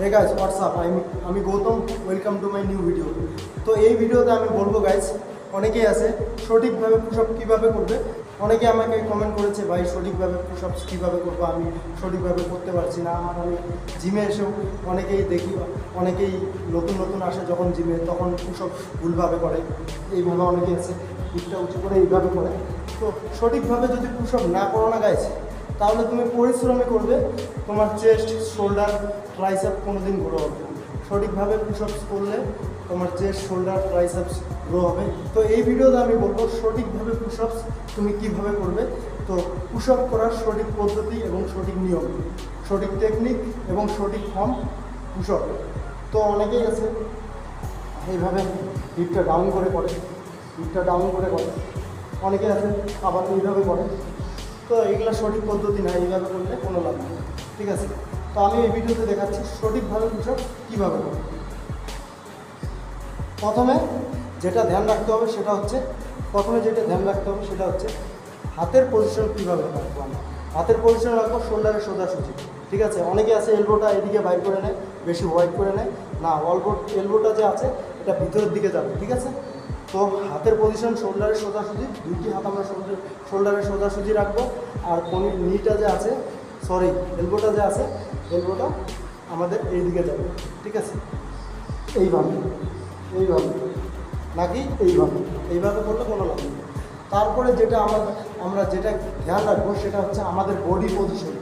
Hey guys WhatsApp, আমি Gautam, welcome to my new video. তো এই ভিডিওতে আমি বলবো গাইজ, অনেকেই আছে সঠিকভাবে পুশআপ কীভাবে করবে। অনেকে আমাকে কমেন্ট করেছে, ভাই সঠিকভাবে পুশআপ কীভাবে করবো, আমি সঠিকভাবে করতে পারছি না। আমি জিমে এসেও অনেকেই দেখি, অনেকেই নতুন আসে যখন জিমে, তখন পুশআপ ভুলভাবে করে। এইভাবে অনেকেই আছে পিঠটা উঁচু করে এইভাবে করে। তো সঠিকভাবে যদি পুশআপ না করো না গাইজ, তাহলে তুমি পরিশ্রমে করবে, তোমার চেস্ট, শোল্ডার, ট্রাইসেপ কোনোদিন গ্রো হবে না। সঠিকভাবে পুশআপস করলে তোমার চেস্ট, শোল্ডার, ট্রাইসেপস গ্রো হবে। তো এই ভিডিওতে আমি বলবো সঠিকভাবে পুশআপস তুমি কীভাবে করবে। তো পুশআপ করার সঠিক পদ্ধতি এবং সঠিক নিয়ম, সঠিক টেকনিক এবং সঠিক ফর্ম পুশআপ। তো অনেকেই আছে এইভাবে হিপটা ডাউন করে করে অনেকে আছে আবার এইভাবে করে। তো এইগুলো সঠিক পদ্ধতি না, এইভাবে করলে কোনো লাভ নেই, ঠিক আছে। তো আমি এই ভিডিওতে দেখাচ্ছি সঠিকভাবে পুশআপ কীভাবে করবে। প্রথমে যেটা ধ্যান রাখতে হবে সেটা হচ্ছে হাতের পজিশন কীভাবে রাখবো। আমরা হাতের পজিশন রাখবো শোল্ডারের সোজাসুজি, ঠিক আছে। অনেকে আছে এলবোটা এদিকে বাইর করে নেয়, বেশি ওয়াইড করে নেয় না, এলবোটা যে আছে এটা ভিতরের দিকে যাবে, ঠিক আছে। তো হাতের পজিশন শোল্ডারের সোজাসুজি, দুইটি হাত আমরা শোল্ডারের সোজাসুজি রাখবো। আর নিটা যে আছে, এলবোটা যে আছে, এলবোটা আমাদের এই দিকে যাবে, ঠিক আছে। এইভাবে নাকি এইভাবে করলে কোনো লাভ নেই। তারপরে যেটা আমরা যেটা ধ্যান রাখবো সেটা হচ্ছে আমাদের বডি পজিশন।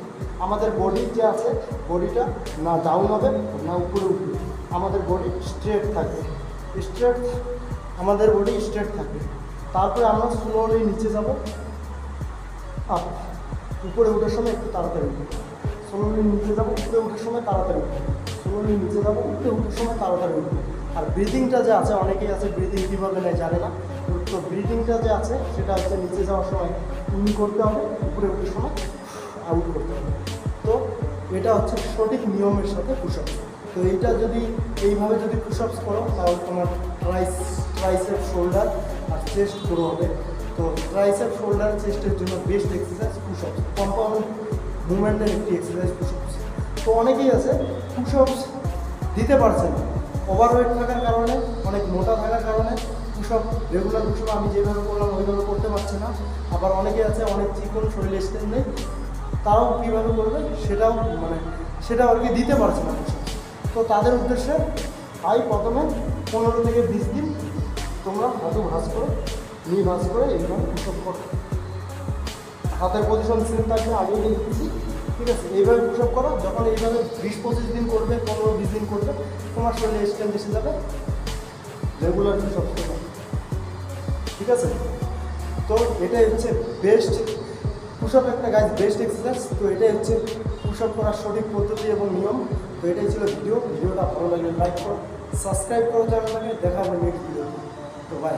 আমাদের বডি যে আছে, বডিটা না ডাউন হবে না উপরে উঠবে, আমাদের বডি স্ট্রেট থাকবে, আমাদের বডি স্ট্রেট থাকবে। তারপরে আমরা স্লোলি নিচে যাব, আপ, উপরে ওঠার সময় একটু তাড়াতাড়ি উঠবে, স্লোলি নিচে যাবো, উপরে ওঠার সময় তাড়াতাড়ি উঠবে, স্লোলি নিচে যাবো, উপরে ওঠার সময় তাড়াতাড়ি উঠবে। আর ব্রিদিংটা যে আছে, অনেকেই আছে ব্রিদিং কীভাবে নেয় জানে না। তো ব্রিদিংটা যে আছে সেটা হচ্ছে নিচে যাওয়ার সময় ইন করতে হবে, উপরে ওঠার সময় আউট করতে হবে। তো এটা হচ্ছে সঠিক নিয়মের সাথে পুশআপ। তো এইটা এইভাবে যদি পুশআপস করো, তাহলে তোমার ট্রাইসেপ, শোল্ডার আর চেস্ট গ্রো হবে। তো ট্রাইসেপ, শোল্ডার, চেস্টের জন্য বেস্ট এক্সারসাইজ পুশআপস, কম্পাউন্ড মুভমেন্টের একটি এক্সারসাইজ পুশআপস। তো অনেকেই আছে পুশআপস দিতে পারছে না, ওভারওয়েট থাকার কারণে, অনেক মোটা থাকার কারণে রেগুলার পুশআপ আমি যেভাবে করলাম ওইভাবে করতে পারছে না। আবার অনেকে আছে অনেক চিকন, শরীরে স্ট্রেংথ নেই, তারাও কীভাবে করবে সেটা আর কি দিতে পারছে না পুশআপ। তো তাদের উদ্দেশ্যে প্রথমে 15 থেকে 20 দিন তোমরা হাঁটু ভাঁজ করে, নি ভাঁজ করে এইভাবে পুশআপ করো। হাতের পজিশন সেম থাকবে, আগেই দিচ্ছি, ঠিক আছে। এইভাবে পুশআপ করো। যখন এইভাবে 20-25 দিন করবে, 15-20 দিন করবে, তোমার শরীরে স্ট্রেংথ এসে যাবে, রেগুলার পুশআপ করবে, ঠিক আছে। তো এটাই হচ্ছে বেস্ট পুশআপ, একটা গাইজ বেস্ট এক্সারসাইজ। তো এটাই হচ্ছে পুশআপ করার সঠিক পদ্ধতি এবং নিয়ম। তো এটাই ছিল ভিডিওটা ভালো লাগলে লাইক করো, সাবস্ক্রাইব করো চ্যানেলটাকে। দেখা হবে নেক্সট ভিডিও। তো বাই।